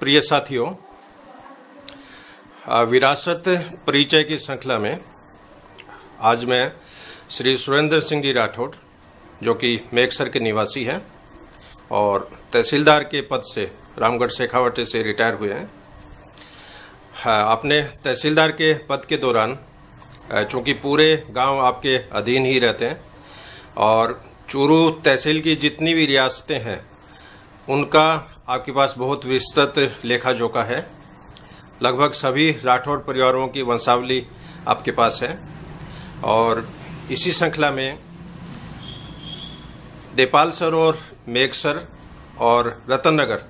प्रिय साथियों, विरासत परिचय की श्रृंखला में आज मैं श्री सुरेंद्र सिंह जी राठौड़, जो कि मेघसर के निवासी हैं और तहसीलदार के पद से रामगढ़ शेखावाटी से रिटायर हुए हैं। अपने तहसीलदार के पद के दौरान चूँकि पूरे गांव आपके अधीन ही रहते हैं और चूरू तहसील की जितनी भी रियासतें हैं उनका आपके पास बहुत विस्तृत लेखा जोखा है। लगभग सभी राठौड़ परिवारों की वंशावली आपके पास है और इसी श्रृंखला में देपालसर और मेघसर और रतननगर,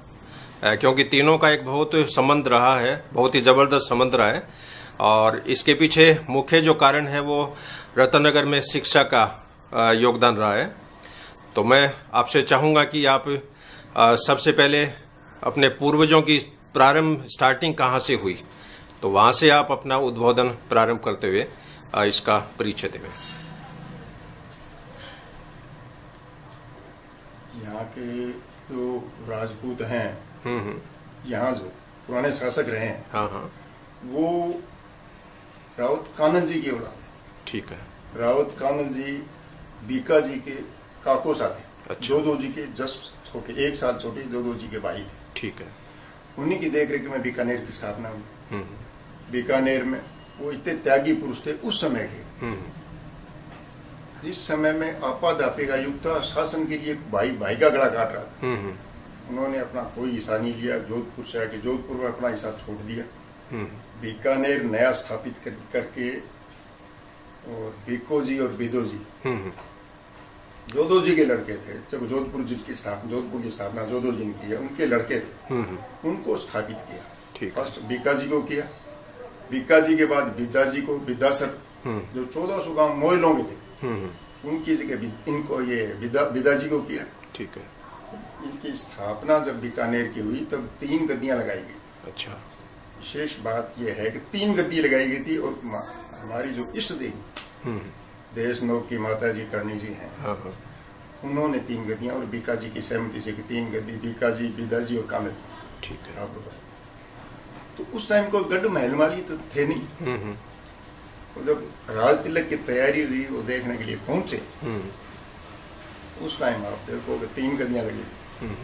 क्योंकि तीनों का एक बहुत संबंध रहा है, बहुत ही ज़बरदस्त संबंध रहा है और इसके पीछे मुख्य जो कारण है वो रतननगर में शिक्षा का योगदान रहा है। तो मैं आपसे चाहूँगा कि आप सबसे पहले अपने पूर्वजों की प्रारंभ स्टार्टिंग कहाँ से हुई, तो वहाँ से आप अपना उद्बोधन प्रारंभ करते हुए इसका परिचय दें। यहाँ के जो राजपूत हैं, यहाँ जो पुराने शासक रहे हैं, हाँ, वो रावत कानल जी की औलाद है। ठीक है। रावत कानल जी बीका जी के काको साथे। अच्छा। जोधो जी के जस्ट छोटे, 1 साल छोटे जोधो जी के भाई थे। ठीक है। उन्हीं की देखरेख में बीकानेर की स्थापना हुई। बीकानेर में वो इतने त्यागी पुरुष थे उस समय के, जिस समय में आपाधापी का युग था, शासन के लिए भाई भाई का गला काट रहा था। उन्होंने अपना कोई हिस्सा नहीं लिया, जोधपुर से आके जोधपुर में अपना हिस्सा छोड़ दिया। बीकानेर नया स्थापित करके और बीको जी और बिदो जी जोधो जी के लड़के थे, जब जोधपुर की स्थापना जोधो जी ने की, उनके लड़के थे, उनको स्थापित किया। फर्स्ट बीका जी को किया, बीका जी के बाद बिद्दा जी को, बिद्दासर जो 1400 गांव मोयलों के थे, उनकी जगह इनको ये बिद्दा जी को किया। ठीक है। इनकी स्थापना जब बीकानेर की हुई तब 3 गद्दियां लगाई गई। अच्छा। विशेष बात यह है कि 3 गद्दी लगाई गई थी और हमारी जो इष्ट देवी देश नोक की माता जी करणी जी हैं, उन्होंने 3 गद्दियां और बीका जी की सहमति से 3 गद्दी, बीका जी, बिदा जी और कानल जी। ठीक है। तो उस टाइम को गढ़ महल वाली तो थे नहीं। तो जब राज तिलक की तैयारी हुई, वो देखने के लिए पहुंचे, उस टाइम आप देखो 3 गद्दियां लगी थी।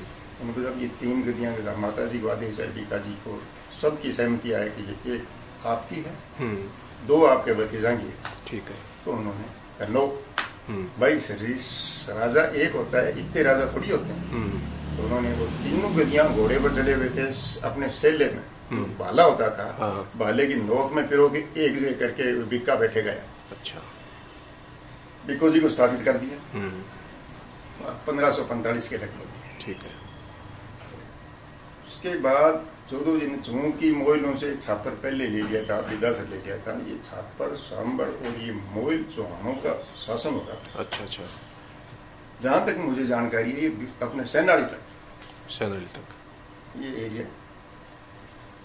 उनको जब ये 3 गद्दियां माता जी को आदेश है, बीका जी को सबकी सहमति आए कि एक आपकी है, 2 आपके भतीजा की है। ठीक है। तो उन्होंने लो भाई, राजा एक होता है, इतने राजा थोड़ी होते हैं। तो उन्होंने वो 3 गद्दियां घोड़े पर चले हुए थे, अपने सेले में भाला होता था, भाले की नोक में पिरो के एक जगह करके बिक्का बैठे गया। अच्छा। बिक्को जी को स्थापित कर दिया 1545 के लगभग। ठीक है। उसके बाद जोधो जी ने चूंकि मोयलों से छापर पहले ले लिया था, बिदा से ले लिया था, ये छापर सांबर और ये मोयल चौहानों का शासन होता था। अच्छा अच्छा। जहां तक मुझे जानकारी है, ये अपने सैनाली तक ये एरिया,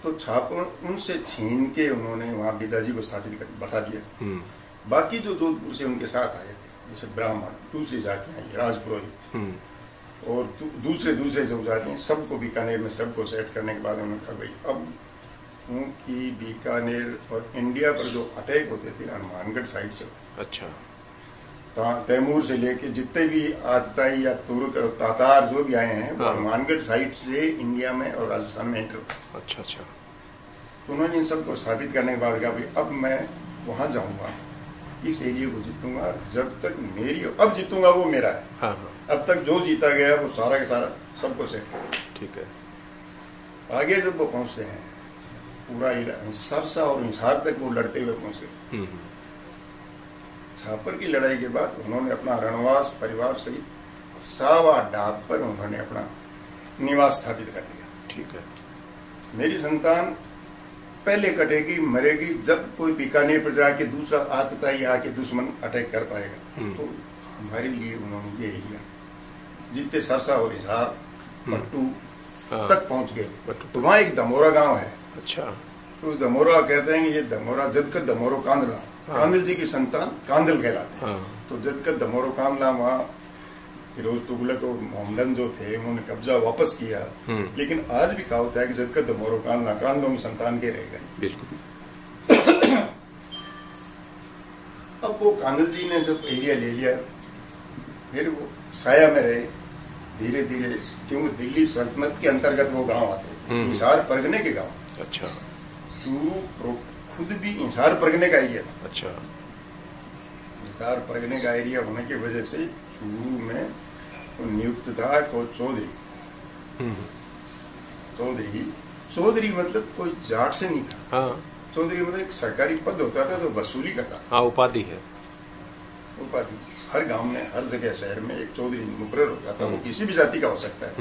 तो छापर उनसे छीन के उन्होंने वहां बिदा जी को स्थापित कर बैठा दिया। बाकी जो जोधपुर से उनके साथ आए थे, जैसे ब्राह्मण, दूसरी जातियां, राजपुरोहित और दूसरे जो जाते हैं, सबको बीकानेर में सबको सेट करने के बाद उन्होंने कहा भाई अब क्योंकि बीकानेर और इंडिया पर जो अटैक होते थे हनुमानगढ़ साइड से, अच्छा, तैमूर से लेके जितने भी आतताई या तुर्क और तातार जो भी आए हैं, वो हनुमानगढ़ साइड से इंडिया में और राजस्थान में एंटर होते। अच्छा अच्छा। तो उन्होंने इन सबको स्थापित करने के बाद कहा भाई अब मैं वहां जाऊंगा, इस एरिया को जीतूंगा, जब तक मेरी अब जीतूंगा वो मेरा है। हाँ। अब तक जो जीता गया वो सारा के सारा सबको सेट कर। ठीक है। आगे जब वो पहुंचते हैं, पूरा सरसा और हिसार तक वो लड़ते हुए पहुंच गए। छापर की लड़ाई के बाद उन्होंने अपना रणवास परिवार सहित सावा डाब पर उन्होंने अपना निवास स्थापित कर लिया। ठीक है। मेरी संतान पहले कटेगी, मरेगी जब कोई बीकानेर पर जाके दूसरा आतताई आके दुश्मन अटैक कर पाएगा। तो हमारे लिए उन्होंने ये एरिया जितने सरसा और हिसार, पट्टू तक पहुंच गए। तो वहाँ एक दमोरा गांव है। अच्छा। तो दमोरा कहते हैं कि ये दमोरा जदकत दमोरो कांदला, कांदल जी की संतान कांदल कहलाते हैं। तो जदकत दमोरो कांदला वहाँ फिरोज तुगलक और मोहम्मदन जो थे उन्होंने कब्जा वापस किया, लेकिन आज भी कहावत है कि जब तक मोरो कान नाकान लोग संतान के रहेगा। बिल्कुल। अब वो कांगल जी ने जब एरिया ले लिया, फिर वो साया में रहे धीरे धीरे, क्योंकि दिल्ली सल्तनत के अंतर्गत वो गांव आते थे, इंसार परगने के गांव। अच्छा। चूरू खुद भी इंसार परगने का एरिया था। अच्छा। इंसार परगने का एरिया होने की वजह से चूरू में नियुक्त था को चौधरी। चौधरी मतलब कोई जाट से नहीं था। हाँ। चौधरी मतलब एक सरकारी पद होता था जो वसूली करता। हाँ, उपाधि है। उपाधि हर गांव में, हर जगह शहर में एक चौधरी मुकर्रर होता था। वो किसी भी जाति का हो सकता है,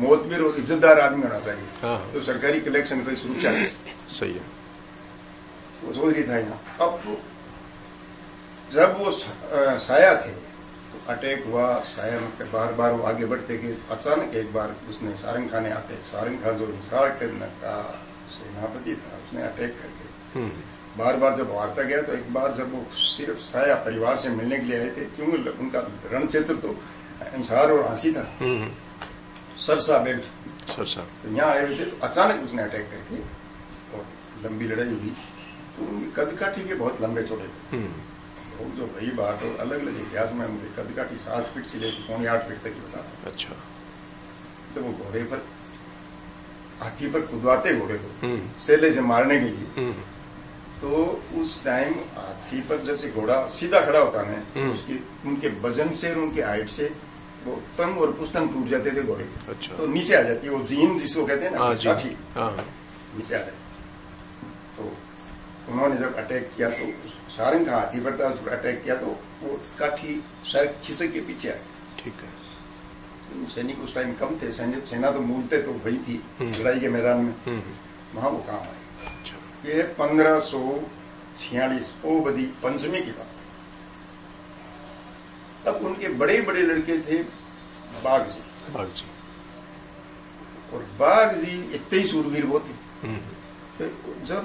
मोतबिर और इज्जतदार आदमी होना चाहिए। हाँ। तो सरकारी कलेक्शन की सुरक्षा सही है। वो चौधरी था यहाँ। अब जब वो साया थे तो अटैक हुआ साया में, बार बार वो आगे बढ़ते गए। अचानक एक बार उसने सारंग खान ने आते, सारंग खान जो हिसार का सेनापति था, उसने अटैक करके बार बार जब वार्ता गया, तो एक बार जब वो सिर्फ साया परिवार से मिलने के लिए आए थे, क्योंकि उनका रण क्षेत्र तो हिसार और हांसी था, सरसा बेल्ट सरसा, तो यहाँ आए हुए थे। तो अचानक उसने अटैक करके और लंबी लड़ाई हुई। तो उनकी कदकाठी के बहुत लंबे चौड़े थे लोग, जो भाई बात हो अलग अलग इतिहास में उनकी कदकाठी 7 फीट से लेकर 8 फीट तक बताते। अच्छा। तो वो घोड़े पर, हाथी पर कुदवाते घोड़े को सेले से मारने के लिए। तो उस टाइम हाथी पर जैसे घोड़ा सीधा खड़ा होता है, उसकी उनके वजन से और उनके हाइट से वो तंग और पुस्तंग टूट जाते थे घोड़े। अच्छा। तो नीचे आ जाती है वो जीन जिसको कहते हैं ना, काठी नीचे आ जाती। तो उन्होंने जब अटैक किया तो सारंग का हाथी पर था, उस पर अटैक किया तो वो काठी सर खिसक के पीछे आ गई। ठीक है। सैनिक उस टाइम कम थे, सेना तो मूलते तो वही थी लड़ाई के मैदान में, वहां वो काम आए। ये 1546 ओ बदी पंचमी की बात। अब उनके बड़े बड़े लड़के थे बाघ जी, और बाघ जी इतने ही सूरवीर वो थे। तो जब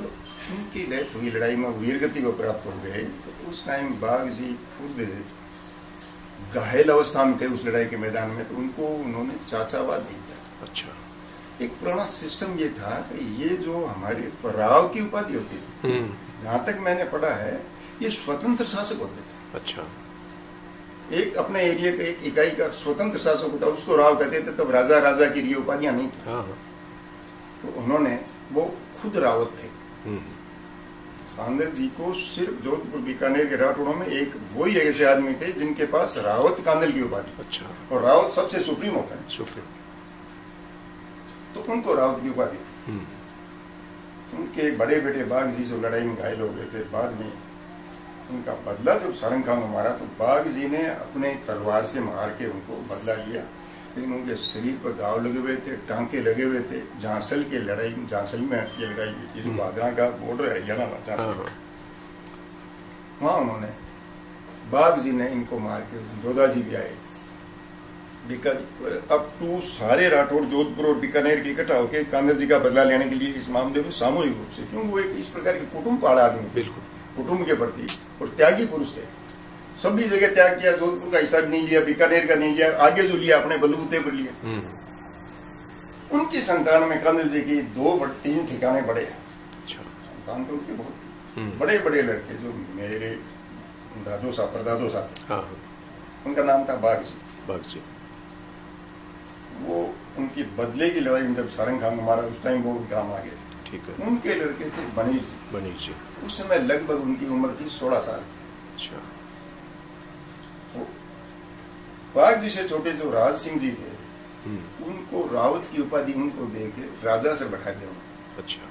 उनकी डेथ हुई लड़ाई में, वीरगति को प्राप्त हो गए, तो उस टाइम बाघ जी खुद घायल अवस्था में थे उस लड़ाई के मैदान में। तो उनको उन्होंने चाचावाद दे दिया। अच्छा। एक पुराना सिस्टम ये था कि ये जो हमारे राव की उपाधि होती थी, जहां तक मैंने पढ़ा है, ये स्वतंत्र शासक होते थे। अच्छा। एक अपने एरिया का एक इकाई का स्वतंत्र शासक होता, उसको राव कहते थे। तब राजा राजा की ये उपाधियां नहीं थी। तो उन्होंने, वो खुद रावत थे। कांगल जी को सिर्फ जोधपुर बीकानेर के राठौड़ों में एक वही ऐसे आदमी थे जिनके पास रावत कांगल की उपाधि। अच्छा। और रावत सबसे सुप्रीम होता है। सुप्रीम। तो उनको रावत की उपाधि थी। उनके बड़े बेटे बाघ जी जो लड़ाई में घायल हो गए थे, बाद में उनका बदला जब सारंग खान को मारा, तो बाघ जी ने अपने तलवार से मार के उनको बदला लिया। लेकिन उनके शरीर पर घाव लगे हुए थे, टांके लगे हुए थे। झांसल की लड़ाई, झांसल में ये लड़ाई हुई थी, जो बागरा का बॉर्डर है हरियाणा में, वहां उन्होंने, बाघ जी ने इनको मार के, जोधा जी भी आए। अब तो सारे राठौड़ जोधपुर और बीकानेर के इकट्ठा होकर कांगल जी का बदला लेने के लिए इस मामले में सामूहिक रूप से, क्योंकि वो एक इस प्रकार के कुटुंब पाड़ा आदमी थे, कुटुंब के प्रति, और त्यागी पुरुष थे। सभी जगह त्याग किया, जोधपुर का हिस्सा नहीं लिया, बीकानेर का नहीं लिया, आगे जो लिया अपने बलबूते पर लिया। उनकी संतान में कांगल जी की 2-3 ठिकाने बड़े हैं। संतान तो उनके बहुत बड़े बड़े लड़के, जो मेरे दादो साहब परदादो साहब, उनका नाम था बाघ जी। वो उनकी बदले की लड़ाई में जब सारंग खान को मारा, उस टाइम वो काम आ गए। ठीक है। उनके लड़के थे बनीर जी। उस समय लगभग उनकी उम्र थी 16 साल। अच्छा। तो बाघ जी से छोटे जो राज सिंह जी थे, उनको रावत की उपाधि उनको दे के राजा से बैठा दिया। अच्छा।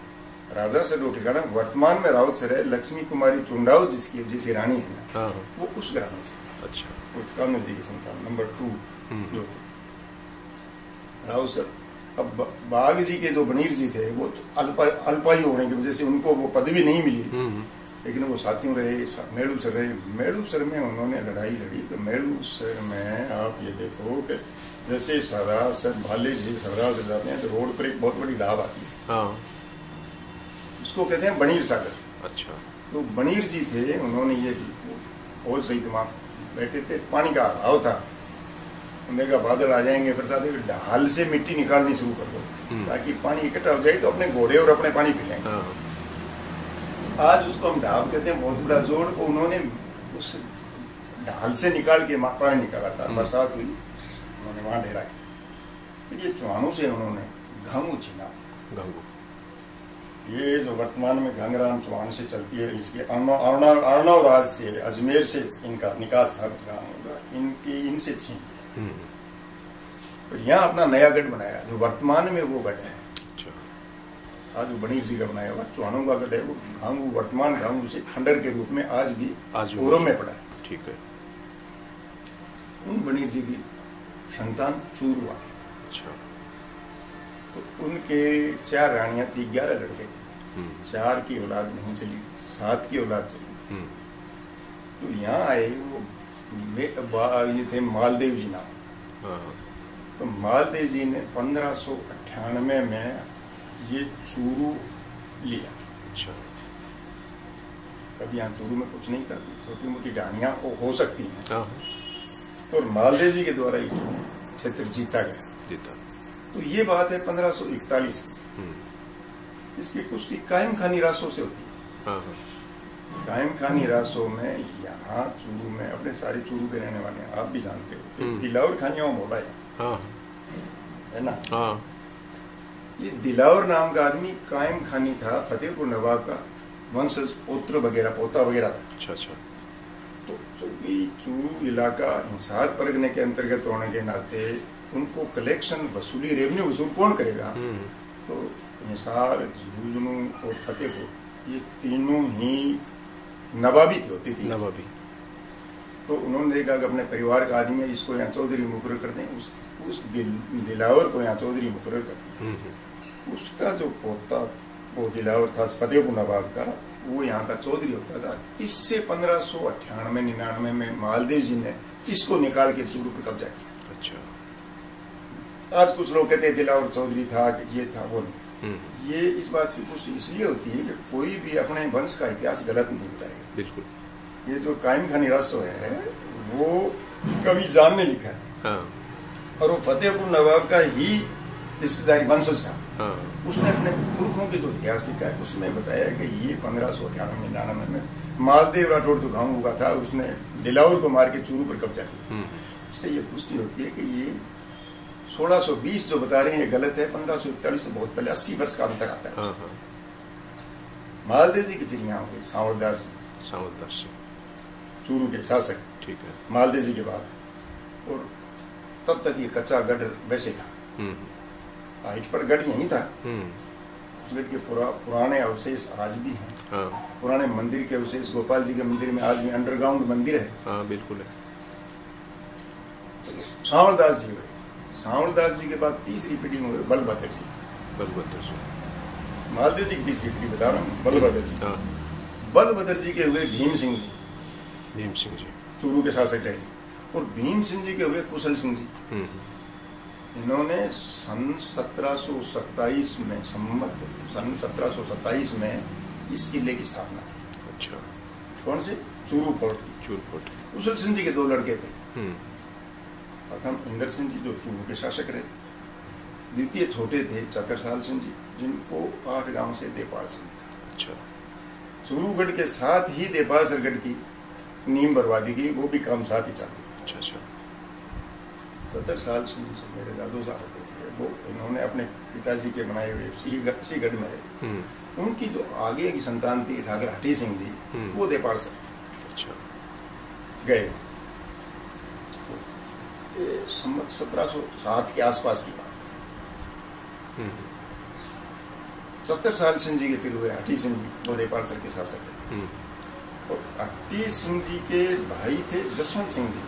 राजा से दो ठिकाना, वर्तमान में रावत से रहे लक्ष्मी कुमारी चुंडाव जिसकी रानी है ना, वो उस घराने से। अच्छा। उस कानून जी की संतान नंबर 2 जो थे राव सर। अब बाघ जी के जो बनीर जी थे, वो अल्पायु होने की वजह से उनको वो पदवी नहीं मिली, लेकिन वो साथियों रहे, मेड़ूसर रहे। मेड़ूसर में उन्होंने लड़ाई लड़ी। तो मेड़ूसर में आप ये देखो कि जैसे सरदार भाले जी सरदार से जाते हैं, तो रोड पर एक बहुत बड़ी ढाब आती है, उसको कहते हैं बनीर सागर। अच्छा। तो बनीर जी थे, उन्होंने ये बहुत सही दिमाग बैठे थे, पानी का अभाव था, उन्होंने कहा बादल आ जाएंगे बरसात, ढाल से मिट्टी निकालनी शुरू कर दो ताकि पानी इकट्ठा हो जाए तो अपने घोड़े और अपने पानी पी लेंगे। आज उसको हम ढाब कहते हैं, बहुत बड़ा जोड़ को उन्होंने उस ढाल से निकाल के पानी निकाला था। बरसात हुई, उन्होंने वहां डेरा किया। फिर ये चौहानों से उन्होंने घांगू छीना। ये जो वर्तमान में घंगराम चौहान से चलती है, इसके अर्णव राज से, अजमेर से इनका निकास था, इनसे छीन लिया। तो यहाँ अपना नया गढ़ बनाया जो वर्तमान में वो गढ़ है। आज वो बनीर जी का बनाया हुआ चौहानों का गढ़ है। वो घांगू, वर्तमान घांगू से खंडर के रूप में आज भी पूर्व में पड़ा है। ठीक है। उन बनीर जी की संतान चूरू आई। तो उनके 4 रानियां थी, 11 लड़के थे। 4 की औलाद नहीं चली, 7 की औलाद चली। तो यहाँ आए वो ये थे मालदेव जी नाम। तो मालदेव जी ने 1598 में ये चूरू लिया। अच्छा। कभी यहाँ चूरू में कुछ नहीं था, छोटी मोटी ढानियां हो सकती हैं। और मालदेव जी के द्वारा ये क्षेत्र जीता गया। तो ये बात है 1541 की। इसकी पुष्टि कायम खानी रासों से होती है। कायम खानी रासों में यहाँ चूरू में, अपने सारे चूरू के रहने वाले हैं, आप भी जानते हो, दिलावर खानिया मोला है ना। ये दिलावर नाम का आदमी कायम खानी था, फतेहपुर नवाब का वंशज, पुत्र वगैरह, पोता वगैरह था। अच्छा। तो चूरू इलाका हिसार परगने के अंतर्गत होने के नाते उनको कलेक्शन, वसूली, रेवेन्यू वसूल कौन करेगा? तो हिसार, झुंझुनू और फतेहपुर ये तीनों ही नवाबी होती थी। नवाबी। तो उन्होंने देखा कि अपने परिवार का आदमी है, इसको यहाँ चौधरी मुकर्रर कर दें। उस दिलावर को यहाँ चौधरी मुकर्रर कर दिया। उसका जो पोता वो दिलावर था फतेहपुर नवाब का, वो यहाँ का चौधरी होता था। इससे 1598-99 में मालदेव जी ने इसको निकाल के चूरू पर कब्जा किया। अच्छा। आज कुछ लोग कहते हैं दिलावर चौधरी था, ये था, वो नहीं। ये इस बात की पुष्टि इसलिए होती है कि कोई भी अपने वंश का इतिहास गलत नहीं बताएगा। बिल्कुल। ये जो कायम खानी रासो है वो कवि जान ने लिखा है। और वो फतेहपुर नवाब का ही रिश्तेदारी वंशज था। उसने अपने पुरखों के जो इतिहास लिखा है उसमें बताया कि ये 1598-99 में मालदेव राठौड़ जो गांव का था, उसने दिलावर को मार के चूरू पर कब्जा किया। इससे ये पुष्टि होती है कि ये 1620 जो बता रहे हैं ये गलत है। 1541 से बहुत पहले 80 वर्ष का अंतर आता है। मालदेव जी की फिर यहाँ हो गई सांवरदास जी, चूरू के शासक। ठीक है। मालदेव जी के बाद, और तब तक ये कच्चा गढ़ वैसे था। हाइट पर गढ़ यही था। उस गढ़ के पुराने अवशेष आज भी हैं। पुराने मंदिर के अवशेष, गोपाल जी के मंदिर में आज भी अंडरग्राउंड मंदिर है। बिल्कुल है। सांवरदास जी हुए। सांवरदास जी के बाद तीसरी पीढ़ी में हुए बलभद्र जी। मालदेव जी की तीसरी पीढ़ी बता रहा हूँ, बलभद्र जी। बलभद्र जी के हुए भीम सिंह जी, चूरू के शासक रहे। और भीम सिंह जी के हुए कुशल सिंह जी। इन्होंने सन 1727 में, सन 1727 में इस किले की स्थापना की। अच्छा। कौन से? चूरू फोर्ट। कुशल सिंह जी के 2 लड़के थे। प्रथम इंदर सिंह जी जो चूरू के शासक रहे, द्वितीय छोटे थे चतरसाल सिंह जी, जिनको 8 गांव से देपाल सिंह। अच्छा। चूरूगढ़ के साथ ही देपालसरगढ़ की नींव बर्बादी की, वो भी काम साथ ही चाहते। अच्छा। 17 सिंह जी मेरे दादू साहब होते थे, वो इन्होंने अपने पिताजी के बनाए हुए इसी गढ़ में रहे। उनकी जो आगे की संतान थी ठाकर हठी सिंह जी, वो देपाल सर। अच्छा। गए 1707 के आसपास की बात। 17 सिंह जी के फिर हुए हठी सिंह जी, वो देपाल सर के शासक है। और हठी सिंह जी के भाई थे जसवंत सिंह जी।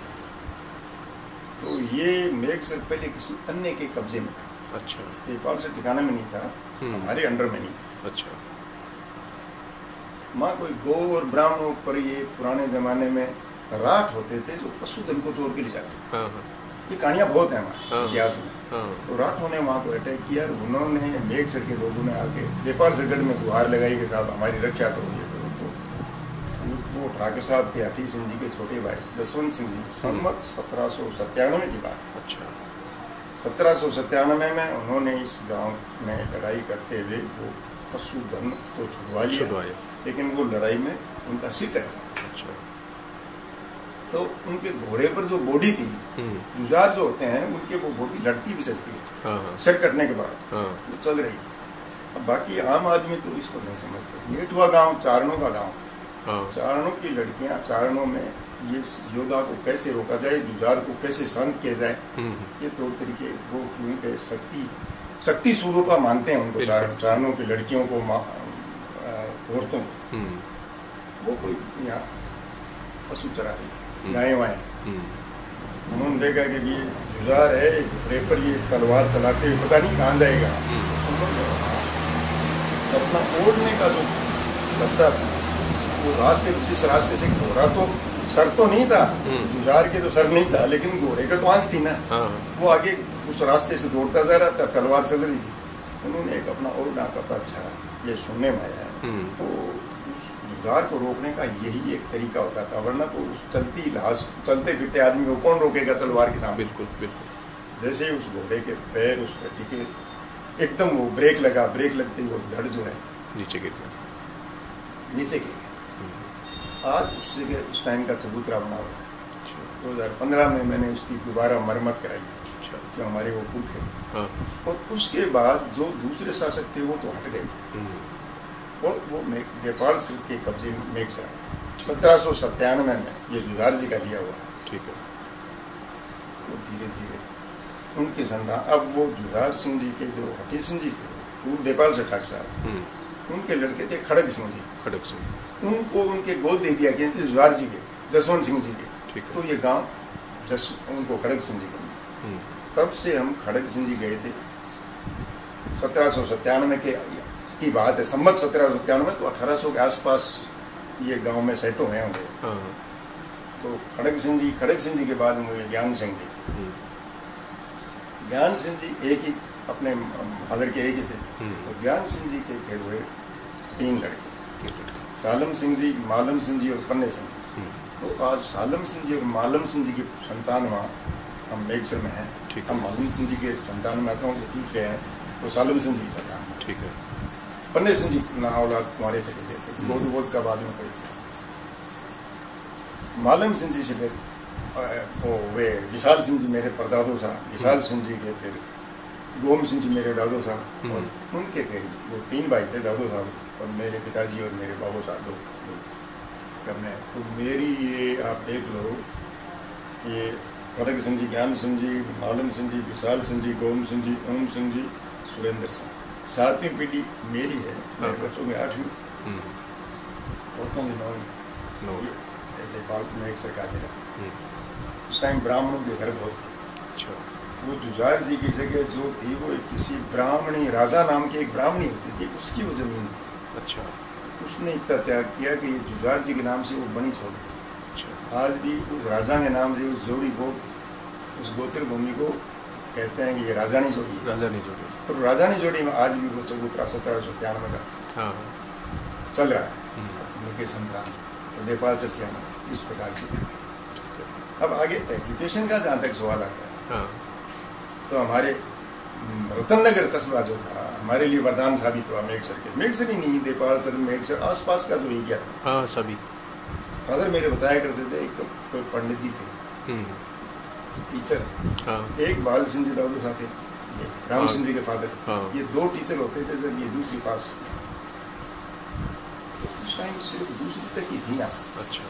तो ये मेघ से पहले किसी अन्य के कब्जे में था। अच्छा। देपाल सर ठिकाने में नहीं था, हमारे अंडर में नहीं था। अच्छा। माँ कोई गौ और ब्राह्मणों पर ये पुराने जमाने में राठ होते थे जो पशुधन को चोर के ले जाते। ये कहानियां बहुत हैं हमारे इतिहास में। तो राठों ने वहां को अटैक किया। उन्होंने मेघ सर के लोगों ने आके देपाल सरगढ़ में गुहार लगाई कि साहब हमारी रक्षा करो, ये करो। तो वो वो ठाकुर साहब थे हठी सिंह जी के छोटे भाई जसवंत सिंह जी, संवत 1797 की बात। अच्छा। 1797 में उन्होंने इस गांव में लड़ाई करते हुए वो पशुधन तो छुड़वा लिया, लेकिन वो लड़ाई में उनका सिर कट गया। अच्छा। तो उनके घोड़े पर जो बॉडी थी, जुझार जो होते हैं उनके वो बॉडी लड़ती भी चलती है सिर कटने के बाद, वो चल रही थी। अब बाकी आम आदमी तो इसको नहीं समझते। नेठुआ गांव चारणों का गांव, चारणों की लड़कियां, चारणों में ये योद्धा को कैसे रोका जाए, जुझार को कैसे शांत किया जाए, ये तौर तरीके वो उनके शक्ति स्वरूपा मानते हैं उनको। चारणों की लड़कियों को, औरतों को, वो कोई यहाँ पशु चरा रही थी, गाय वाएं। उन्होंने देखा कि ये जुझार है, घोड़े पर ये तलवार चलाते हुए पता नहीं कहाँ जाएगा। अपना ओढ़ने का जो कपड़ा था, वो रास्ते, जिस रास्ते से घोड़ा तो सर तो नहीं था, जुझार के तो सर नहीं था, लेकिन घोड़े का तो आंख थी ना, वो आगे उस रास्ते से दौड़ता जा रहा था, तलवार चल रही थी। उन्होंने एक अपना ओढ़ना कपड़ा, अच्छा ये सुनने में आया है, तो उस जुझार को रोकने का यही एक तरीका होता था, वरना तो उस चलते फिरते आदमी को कौन रोकेगा तलवार के सामने। बिल्कुल बिल्कुल। जैसे उस घोड़े के पैर उस गड्डी के एकदम वो ब्रेक लगा, ब्रेक लगते ही वो धड़ जो है नीचे गिर गया, नीचे गिर गया। आज उस जगह उस टाइम का चबूतरा बना हुआ है। 2015 में मैंने उसकी दोबारा मरम्मत कराई है, जो हमारे वो पुल थे। और उसके बाद जो दूसरे शासक थे वो तो हट गए, और वो नेपाल सिर्फ के कब्जे में मेघसराय 1797 में ये जुझार जी का लिया हुआ है। ठीक है। वो धीरे धीरे उनके संतान, अब वो जुझार सिंह जी के जो हठी सिंह जी थे, चूर नेपाल से ठाकुर साहब, उनके लड़के थे खड़ग सिंह जी। खड़ग सिंह, उनको उनके गोद दे दिया गया जुझार जी के, जसवंत सिंह जी के। तो ये गांव उनको खड़ग सिंह जी के, तब से हम खड़ग सिंह जी गए थे। 1797 की बात है, संवत 1797, तो 1800 के आसपास ये गांव में सेटो हैं होंगे। तो खड़ग सिंह जी के बाद मुझे ज्ञान सिंह जी, ज्ञान सिंह जी एक ही अपने फादर के एक ही थे। तो ज्ञान सिंह जी के फिर हुए 3 लड़के, सालम सिंह जी, मालम सिंह जी और पन्ने सिंह जी। तो आज सालम सिंह जी और मालम सिंह जी की संतान वहाँ हम मेघसर में हैं। हम मालम सिंह जी के संतान में आता हूँ, वो दूसरे हैं, तो सालम सिंह जी की संतान में। ठीक है। पन्ने सिंह जी ना औलाद तुम्हारे चले गए थे, बहुत का बाद में कोई। मालम सिंह जी से फिर वे विशाल सिंह जी मेरे परदादो साहब, विशाल सिंह जी के फिर गोम सिंह जी मेरे दादो साहब, और उनके फिर वो 3 भाई थे, दादो साहब और मेरे पिताजी और मेरे बाबू साहब, दो मैं। तो मेरी ये आप देख लो, ये खड़ग सिंह जी, ज्ञान सिंह जी, मालम सिंह जी, विशाल सिंह जी, गोम सिंह जी, ओम सिंह जी, सुरेंद्र सिंह, 7वीं पीढ़ी मेरी है। मेरे बच्चों में 8वीं, औरतों में 9वीं। नेपाल में एक सरकार है, उस टाइम ब्राह्मणों के घर बहुत थे। अच्छा। वो जुझार जी की जगह जो थी, वो किसी ब्राह्मणी, राजा नाम की एक ब्राह्मणी होती थी, उसकी वो जमीन थी। अच्छा। उसने इतना त्याग किया कि ये जुझार जी के नाम से वो बनी छोड़ दी। अच्छा। आज भी उस राजा के नाम से उस जोड़ी को, उस गोचर भूमि को कहते हैं कि ये राजानी जोड़ी, राजानी जोड़ी। और राजानी जोड़ी में आज भी वो चबूतरा 1793 का चल रहा है। उनके संतान तो नेपाल से इस प्रकार से। अब आगे एजुकेशन का जहाँ तक सवाल आता है, तो हमारे रतन नगर कस्बा जो था हमारे लिए वरदान साबित हुआ। मेघसर के, मेघसर ही नहीं, नेपाल सर, मेघसर आसपास का जो एरिया था, सभी फादर मेरे बताया करते थे। एक तो कोई पंडित जी थे, टीचर, एक बाल सिंह जी दादू साहब थे, ये राम सिंह जी के फादर, ये 2 टीचर होते थे जब ये दूसरी पास। तो उस टाइम सिर्फ दूसरी तक ही थी ना। अच्छा।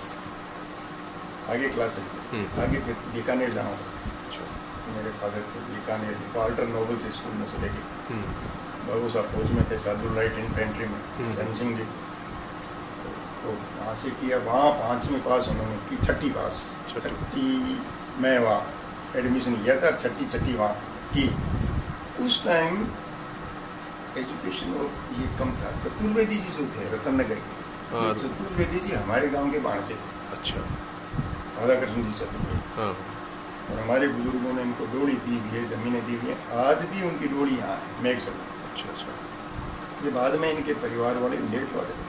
आगे क्लास है, आगे फिर बीकानेर जाना होगा। मेरे फादर को बीकानेर वाल्टर नोबल से स्कूल में चले गए। बाबू साहब फौज में थे, साधु लाइट इन्फेंट्री में, चंद सिंह जी। तो वहाँ से किया, वहाँ 5वीं पास उन्होंने की, 6ठी पास, 6ठी में वहाँ एडमिशन किया था, 6ठी वहाँ की। उस टाइम एजुकेशन और ये कम था। चतुर्वेदी जी जो थे रतन नगर के, चतुर्वेदी जी हमारे गाँव के बाणचे थे। अच्छा। राधाकृष्ण जी चतुर्वेदी। और हमारे बुजुर्गों ने इनको डोली दी हुई है, जमीनें दी हुई हैं, आज भी उनकी डोली यहाँ है मेघसर में। अच्छा अच्छा। ये बाद में इनके परिवार वाले नेठवा चले।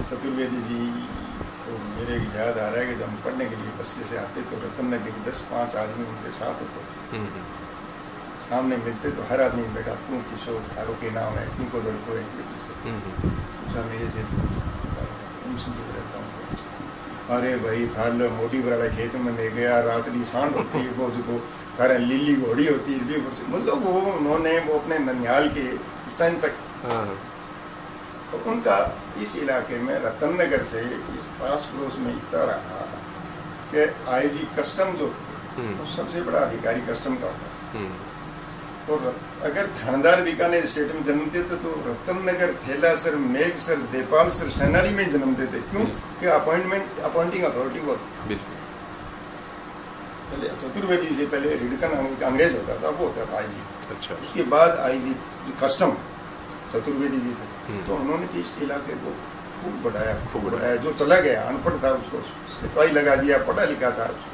चतुर्वेदी जी तो मेरे याद आ रहा है कि जब हम पढ़ने के लिए बस्ती से आते तो रतन नगर के 10-5 आदमी उनके साथ होते थे। सामने मिलते तो हर आदमी बेटा तू किशोर थारो के नाम है, किनको लड़को है, पूछा मेरे से रहता हूँ। अरे भाई थाल मोटी बड़ा खेत में मैं गया, रात्रि शांत होती है वो जो थारा लीली घोड़ी होती है, मतलब वो उन्होंने वो अपने ननिहाल के उस टाइम तक तो उनका इस इलाके में रतन नगर से इस पास पड़ोस में इतना रहा कि आईजी कस्टम जो थे वो सबसे बड़ा अधिकारी कस्टम का होता है। और अगर थानेदार बीकानेर स्टेट में जन्म देते तो रतन नगर, थेलासर, मेघसर, देपाल सर, सैनाली में जन्म देते। क्यों कि अपॉइंटिंग अथॉरिटी वो थी। पहले चतुर्वेदी से पहले रिडकन अंग्रेज होता था, वो होता था आईजी। अच्छा। उसके बाद आईजी कस्टम चतुर्वेदी जी थे। तो उन्होंने इस इलाके को खूब बढ़ाया। जो चला गया अनपढ़ था उसको सिपाही लगा दिया, पढ़ा लिखा था उसको।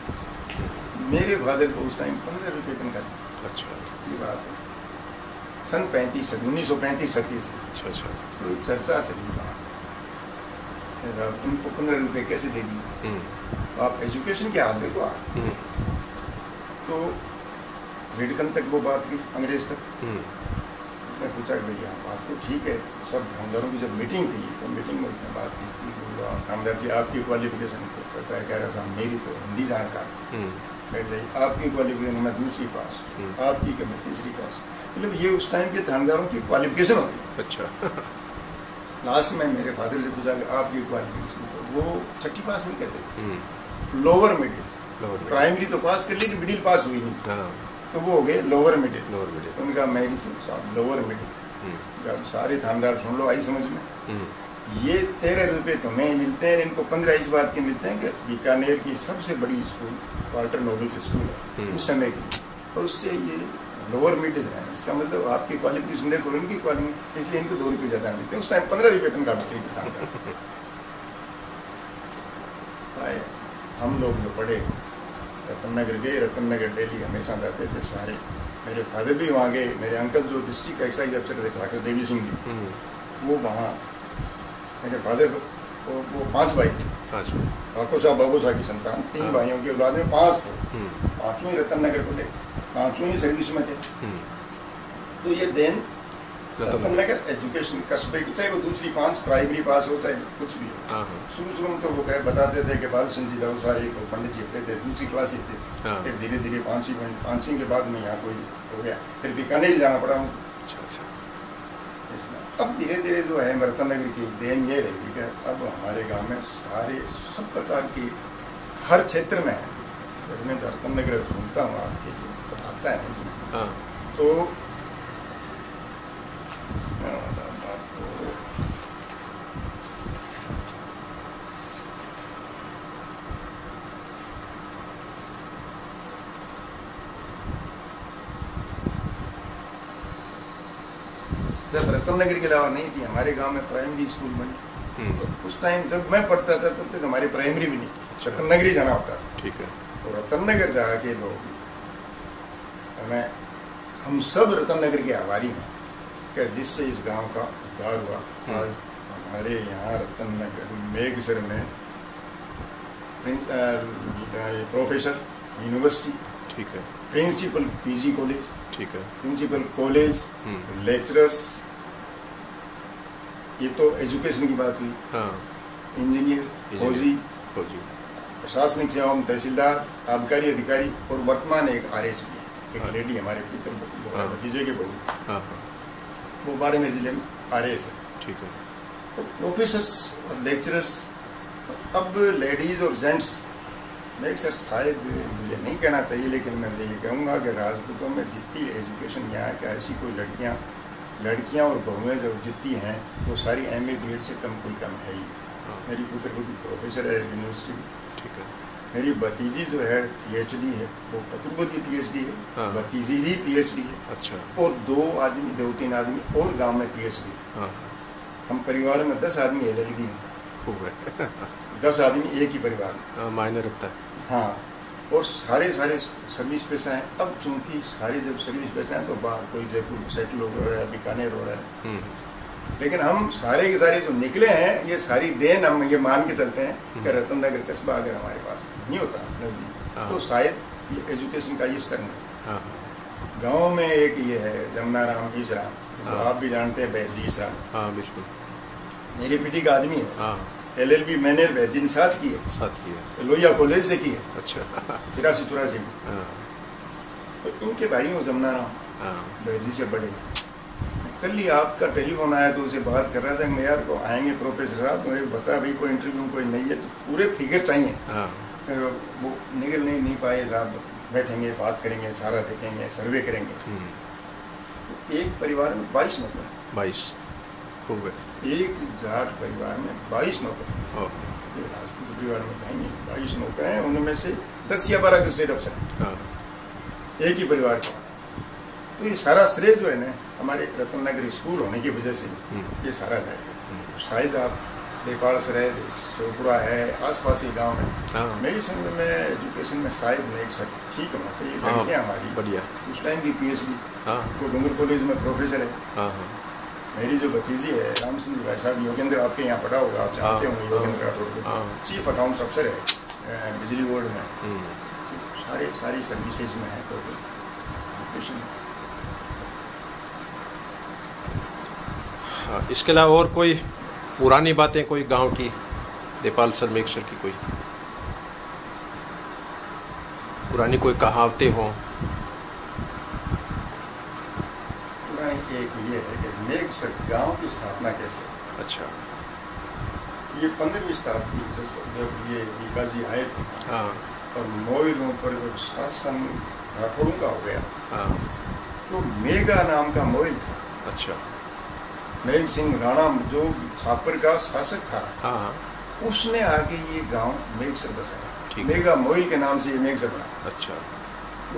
मेरे फादर को उस टाइम 15 रुपये तनख्वाह थी। अच्छा, ये बात है सन 1935-36। अच्छा। तो चर्चा चली इनको 15 रुपये कैसे दे दिए। आप एजुकेशन के हाल देखो आप। तो रिडकन तक वो बात की, अंग्रेज तक। उसने पूछा कि भैया बात तो ठीक है, सब थानेदारों की जब मीटिंग थी तो मीटिंग में उसने बातचीत की। थानेदार जी आपकी क्वालिफिकेशन तो कहता है, कह रहा था मेरी तो हिंदी जानकार, बैठ जाइए। आपकी क्वालिफिकेशन मैं दूसरी पास, आपकी कि मैं तीसरी पास। मतलब ये उस टाइम के थानेदारों की क्वालिफिकेशन होती है। अच्छा। लास्ट में मेरे फादर से पूछा कि आपकी क्वालिफिकेशन, तो वो छठी पास नहीं कहते, लोअर मिडिल। प्राइमरी तो पास कर ली, मिडिल पास हुई नहीं, तो वो हो गए लोअर मिडिल। उनका मेरी तो लोअर मिडिल। अब सारे थानेदार सुन लो, आई समझ में। ये 13 रुपये तुम्हें मिलते हैं, इनको 15 इस बात के मिलते हैं कि बीकानेर की सबसे बड़ी स्कूल वाल्टर नोबल स्कूल है उस समय की, और उससे ये लोअर मिडिल है। इसका मतलब आपकी क्वालिफिकेशन देखो, उनकी क्वालिफिकेशन, इसलिए इनको 2 रुपये ज्यादा मिलते हैं। उस टाइम 15 रुपये तनख्वाह मिलती थी। हम लोग जो पढ़े रतन नगर गए, रतन नगर डेली हमेशा जाते थे सारे। मेरे फादर भी वहाँ गए। मेरे अंकल जो डिस्ट्रिक्ट एक्साइज अफसर थे ठाकुर देवी सिंह जी, वो वहाँ। मेरे फादर वो 5 भाई थे। ठाकुर साहब बाबू साहब की संतान, 3 भाइयों की औलाद में 5 थे। 5वें ही रतन नगर पढ़े, 5वें ही सर्विस में थे। तो ये देन रतन नगर एजुकेशन कस्बे की, चाहे वो दूसरी 5 प्राइमरी पास हो चाहे कुछ भी हो। शुरू में तो वो बताते थे कि बाल सिंह जी दाऊ सारे पंडित जी होते थे, दूसरी क्लास ही थे। फिर धीरे धीरे 5वीं के बाद में यहाँ कोई हो गया, फिर बीकानेर जाना पड़ा उनको। अब धीरे धीरे जो है रतन नगर की देन ये रही कि अब हमारे गांव में सारे सब प्रकार की हर क्षेत्र में है। जब मैं रतन नगर घूमता हूँ आपके लिए आता है इसमें, तो जब रतन नगर के अलावा नहीं थी हमारे गांव में प्राइमरी स्कूल बनी, तो उस टाइम जब मैं पढ़ता था तब तक हमारी प्राइमरी भी नहीं थी, रतन नगर ही जाना होता था। ठीक है। और रतन नगर जाके लोग हमें, हम सब रतन नगर के आभारी हैं कि जिससे इस गांव का उद्धार हुआ। आज हमारे यहाँ रतन नगर मेघसर में प्रोफेसर यूनिवर्सिटी, ठीक है, प्रिंसिपल पीजी कॉलेज, ठीक है, प्रिंसिपल कॉलेज, लेक्चरर्स, ये तो एजुकेशन की बात हुई। इंजीनियर, फौजी, प्रशासनिक सेवा में तहसीलदार, आबकारी अधिकारी, और वर्तमान एक आरएस भी है। एक लेडी हमारे पुत्र भतीजे के बहू, वो बाड़मेर जिले में आरएस है। ठीक है। तो प्रोफेसर्स और लेक्चरर्स, अब लेडीज और जेंट्स लेक्चर शायद मुझे नहीं कहना चाहिए, लेकिन मैं ये कहूँगा कि राजपूतों में जितनी एजुकेशन यहाँ है, ऐसी कोई लड़कियाँ और बहुएँ जो जितनी हैं वो सारी MA BEd से कम है ही। मेरी पुत्र को भी प्रोफेसर है यूनिवर्सिटी में। ठीक है। मेरी भतीजी जो है PhD है, वो पतुर्बो की PhD है, भतीजी भी PhD है। अच्छा। और 2-3 आदमी और गांव में PhD। हम परिवार में 10 आदमी LLB हैं। 10 आदमी एक ही परिवार में मायने रखता है। हाँ, और सारे सर्विस पेशा हैं। अब चूंकि सारे जब सर्विस पेशा हैं तो बाहर कोई जयपुर सेटल हो रहा है, बीकानेर हो रहा है, लेकिन हम सारे के सारे जो निकले हैं ये सारी देन हम ये मान के चलते हैं कि रतन नगर कस्बा अगर हमारे पास नहीं होता नजदीक तो शायद ये एजुकेशन का ये स्तर नहीं। गाँव में एक ये है जमुनाराम ईसराम, तो आप भी जानते हैं बैरजी ईसराम। बिल्कुल। मेरी पिटी का आदमी है। LLB मैंने बैरजी ने साथ की है, लोहिया कॉलेज से की है। अच्छा। 83-84 में। तो इनके भाई हो जमुनाराम बैरजी से बड़े। कल ही आपका टेलीफोन आया तो उसे बात कर रहा था मैं यार को आएंगे प्रोफेसर साहब, मुझे बता भाई कोई इंटरव्यू कोई नहीं है तो पूरे फिगर चाहिए। वो निकल नहीं पाए साहब, बैठेंगे बात करेंगे सारा देखेंगे सर्वे करेंगे। एक परिवार में 22 नौकर। 22 खूब है। एक जाट परिवार में 22 नौकर। राजपूत परिवार में कहेंगे 22 नौकर हैं, उनमें से 10 या 12 स्टेट अफसर एक ही परिवार का। तो ये सारा श्रेय जो है ना हमारे रतन नगर स्कूल होने की वजह से ये सारा जाएगा। शायद आप नेपाल से रहे, शिवपुरा है, आसपास ही गांव है। मेरी समझ में एजुकेशन में शायद नहीं सब ठीक होना चाहिए। लड़कियाँ हमारी बढ़िया उस टाइम की PhD वो डूंगर कॉलेज में प्रोफेसर है। मेरी जो भतीजी है राम सिंह भाई साहब, योगेंद्र आपके यहाँ पढ़ा होगा, आप जानते होंगे योगेंद्र राठौड़ को, चीफ अकाउंट्स अफसर है बिजली बोर्ड में। सारी सर्विसेज में है टोटल एजुकेशन। इसके अलावा और कोई पुरानी बातें कोई गांव की, देपाल सर्वेक्षर की कोई पुरानी कोई कहावतें हो? पुरानी एक ये है कि मेघसर गांव की स्थापना कैसे। अच्छा। ये 15वीं शताब्दी जब ये बीका जी आए थे और मोइलों पर जब शासन राठौड़ों का हो गया तो मेघा नाम का मोइल था। अच्छा। मेघ सिंह राणा जो छापर का शासक था उसने आके ये गांव मेघसर बसाया। मेघा मोइल के नाम से ये मेघसर बना। अच्छा।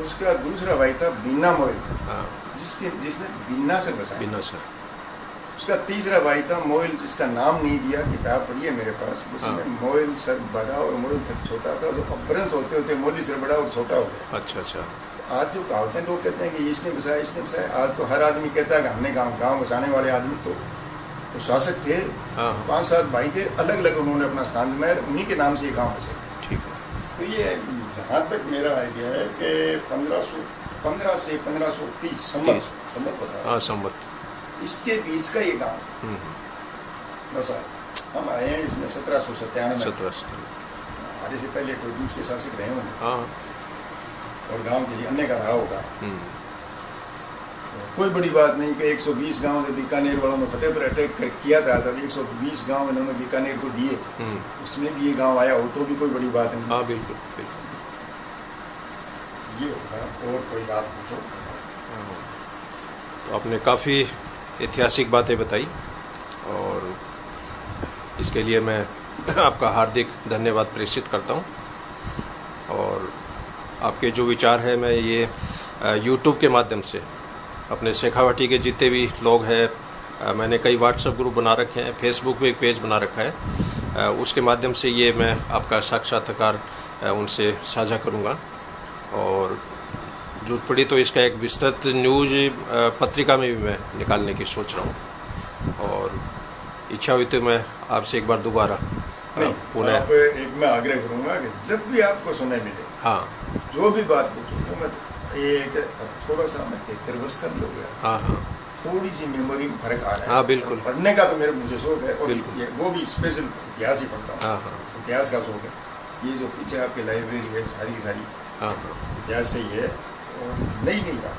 उसका दूसरा भाई था बीना मोइल जिसने बीनासर बसाया। बीनासर। उसका तीसरा भाई था मोइल जिसका नाम नहीं दिया, किताब पढ़ी है मेरे पास, उसमें मोइल सर बड़ा और मोइल सर छोटा था। जो अपभ्रंश होते होते मोइल सर बड़ा और छोटा हो गया। अच्छा अच्छा। आज जो कहावतें लोग कहते हैं कि इसने बसाया, आज तो हर आदमी कहता है कि हमने गांव बसाने वाले आदमी तो शासक थे। 5-7 भाई थे, अलग अलग उन्होंने अपना स्थान जमाया, उन्हीं के नाम से ये गाँव बसे। ठीक है। तो ये जहाँ तक मेरा आइडिया है कि 1515 से 1530 संवत बता संवत इसके बीच का ये गाँव बसा। हम आए हैं इसमें 1797। हमारे से पहले कोई दूसरे शासक रहे होंगे और गांव किसी अन्य का रहा होगा। कोई बड़ी बात नहीं कि 120 गांव जो बीकानेर वालों ने फतेहपुर अटैक किया था तब 120 गांव इन्होंने बीकानेर को दिए, उसमें भी ये गांव आया हो तो भी कोई बड़ी बात नहीं। बिल्कुल बिल्कुल। ये साहब और कोई बात पूछो। तो आपने काफ़ी ऐतिहासिक बातें बताई और इसके लिए मैं आपका हार्दिक धन्यवाद प्रेषित करता हूँ। और आपके जो विचार है मैं ये YouTube के माध्यम से अपने शेखावाटी के जितने भी लोग हैं, मैंने कई WhatsApp ग्रुप बना रखे हैं, Facebook पे एक पेज बना रखा है, उसके माध्यम से ये मैं आपका साक्षात्कार उनसे साझा करूँगा। और जरूरत पड़ी तो इसका एक विस्तृत न्यूज़ पत्रिका में भी मैं निकालने की सोच रहा हूँ। और इच्छा हुई तो मैं आपसे एक बार दोबारा पुनः एक मैं आग्रह करूँगा कि जब भी आपको समय मिले जो भी बात पूछो तो मैं एक थोड़ा सा मैं 73 वर्ष का भी हो गया। थोड़ी सी मेमोरी में फर्क आ रहा है। बिल्कुल। पढ़ने का तो मुझे शौक है और वो भी स्पेशल इतिहास ही पढ़ता हूँ। इतिहास का शौक है। ये जो पीछे आपकी लाइब्रेरी है सारी इतिहास से ही है और नई बात